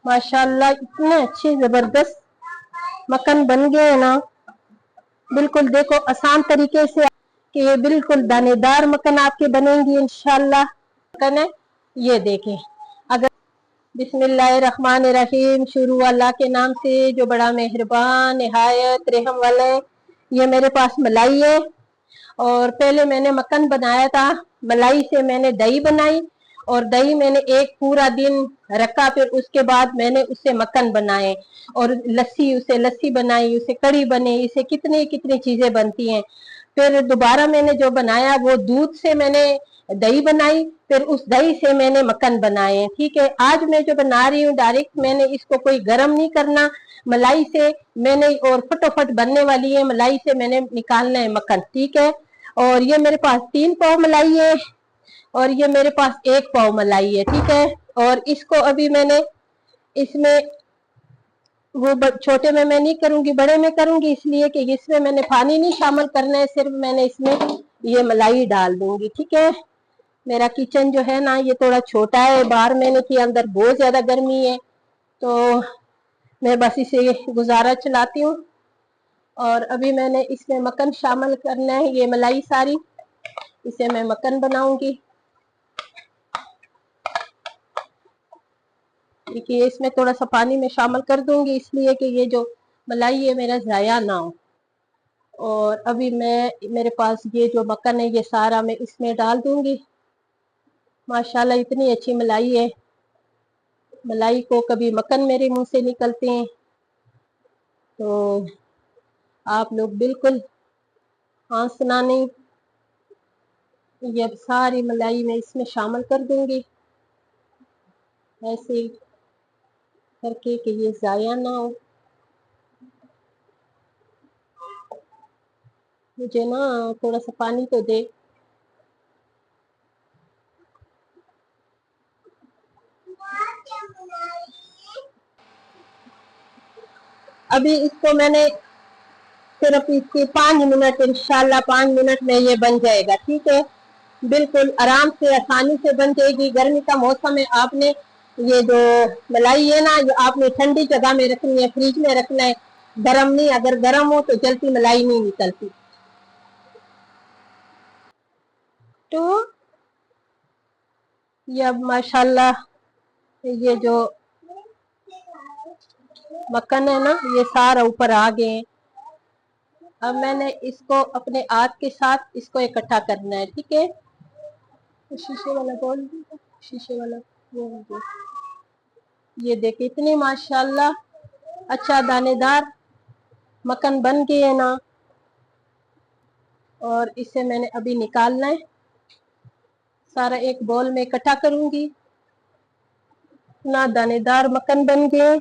माशाल्लाह इतने अच्छे जबरदस्त मक्खन बन गए हैं ना, बिल्कुल देखो आसान तरीके से कि ये बिल्कुल दानेदार मक्खन आपके बनेंगी इंशाल्लाह। मक्खन है ये देखें। अगर बिस्मिल्लाहिर्रहमानिर्रहीम, शुरू अल्लाह के नाम से जो बड़ा मेहरबान निहायत रहम वाला है। ये मेरे पास मलाई है और पहले मैंने मक्खन बनाया था, मलाई से मैंने दही बनाई और दही मैंने एक पूरा दिन रखा, फिर उसके बाद मैंने उससे मक्खन बनाए और लस्सी बनाई, उससे कड़ी बनी, इससे कितनी कितनी चीजें बनती हैं। फिर दोबारा मैंने जो बनाया वो दूध से मैंने दही बनाई, फिर उस दही से मैंने मक्खन बनाए। ठीक है, आज मैं जो बना रही हूँ डायरेक्ट मैंने इसको कोई गर्म नहीं करना, मलाई से मैंने और फटोफट बनने वाली है, मलाई से मैंने निकालना है मक्खन। ठीक है, और ये मेरे पास 3 पाव मलाई है और ये मेरे पास 1 पाव मलाई है। ठीक है, और इसको अभी मैंने इसमें वो छोटे में मैं नहीं करूंगी, बड़े में करूंगी, इसलिए कि इसमें मैंने पानी नहीं शामिल करना है, सिर्फ मैंने इसमें ये मलाई डाल दूंगी। ठीक है, मेरा किचन जो है ना ये थोड़ा छोटा है, बाहर मैंने किया, अंदर बहुत ज्यादा गर्मी है तो मैं बस इसे गुजारा चलाती हूँ। और अभी मैंने इसमें मक्खन शामिल करना है, ये मलाई सारी, इसे मैं मक्खन बनाऊंगी। देखिए इसमें थोड़ा सा पानी में शामिल कर दूंगी इसलिए कि ये जो मलाई है मेरा ज़ाया ना हो। और अभी मेरे पास ये जो मक्खन है ये सारा मैं इसमें डाल दूंगी। माशाल्लाह इतनी अच्छी मलाई है, मलाई को कभी मक्खन मेरे मुंह से निकलते हैं तो आप लोग बिल्कुल हंसना नहीं। ये सारी मलाई मैं इसमें शामिल कर दूंगी ऐसे करके कि ये ज़ाया ना हो। मुझे ना थोड़ा सा पानी तो दे। अभी इसको मैंने सिर्फ इसके 5 मिनट, इंशाल्लाह 5 मिनट में ये बन जाएगा। ठीक है, बिल्कुल आराम से आसानी से बन जाएगी। गर्मी का मौसम है, आपने ये जो मलाई है ना ये आपने ठंडी जगह में रखनी है, फ्रिज में रखना है, गर्म नहीं। अगर गर्म हो तो जल्दी मलाई नहीं निकलती। तो ये अब माशाल्लाह ये जो मक्खन है ना ये सारा ऊपर आ गए। अब मैंने इसको अपने हाथ के साथ इसको इकट्ठा करना है। ठीक है, शीशे वाला बोल, शीशे वाला वो, ये देखिए इतनी माशाल्लाह अच्छा दानेदार मक्खन बन गए है ना। और इसे मैंने अभी निकालना है, सारा एक बॉल में इकट्ठा करूंगी। इतना दानेदार मक्खन बन गए।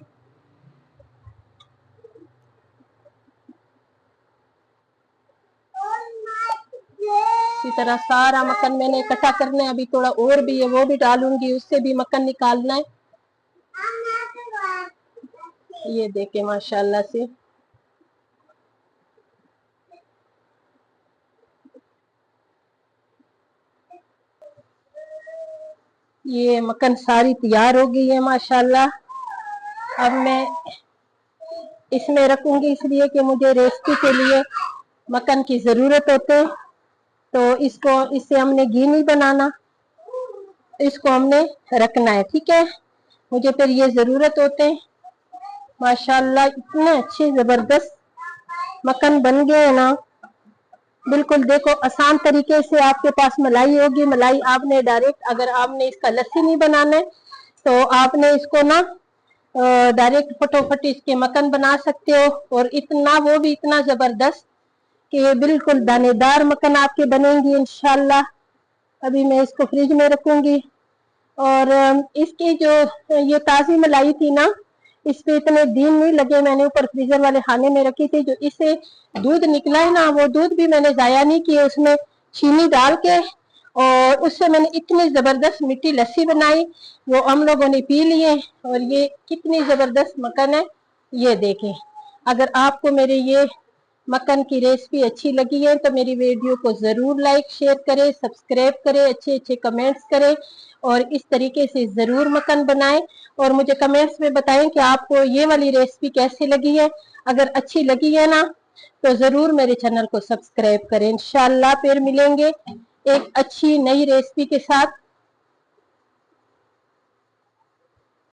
इसी तरह सारा मक्खन मैंने इकट्ठा करना है। अभी थोड़ा और भी है वो भी डालूंगी, उससे भी मक्खन निकालना है। ये देखे माशाल्लाह से ये मक्खन सारी तैयार हो गई है माशाल्लाह। अब मैं इसमें रखूंगी इसलिए कि मुझे रेसिपी के लिए मक्खन की जरूरत होते है। तो इससे हमने घी नहीं बनाना, इसको हमने रखना है। ठीक है, मुझे फिर ये जरूरत होते हैं। माशाल्लाह इतने अच्छे जबरदस्त मक्खन बन गए हैं ना, बिल्कुल देखो आसान तरीके से। आपके पास मलाई होगी, मलाई आपने डायरेक्ट, अगर आपने इसका लस्सी नहीं बनाना है तो आपने इसको ना डायरेक्ट फटोफट इसके मक्खन बना सकते हो। और इतना वो भी इतना जबरदस्त कि ये बिल्कुल दानेदार मक्खन आपके बनेंगी इंशाल्लाह। अभी मैं इसको फ्रिज में रखूंगी। और इसकी जो ये ताज़ी मलाई थी ना इस पे इतने दिन नहीं लगे, मैंने ऊपर फ्रीजर वाले खाने में रखी थी। जो इससे दूध निकला है ना वो दूध भी मैंने जाया नहीं किया, उसमें चीनी डाल के और उससे मैंने इतनी जबरदस्त मीठी लस्सी बनाई, वो हम लोगों ने पी लिए। और ये कितनी जबरदस्त मक्खन है ये देखें। अगर आपको मेरे ये मक्खन की रेसिपी अच्छी लगी है तो मेरी वीडियो को जरूर लाइक शेयर करें, सब्सक्राइब करें, अच्छे अच्छे कमेंट्स करें और इस तरीके से जरूर मक्खन बनाएं और मुझे कमेंट्स में बताएं कि आपको ये वाली रेसिपी कैसी लगी है। अगर अच्छी लगी है ना तो जरूर मेरे चैनल को सब्सक्राइब करें। इंशाल्लाह फिर मिलेंगे एक अच्छी नई रेसिपी के साथ।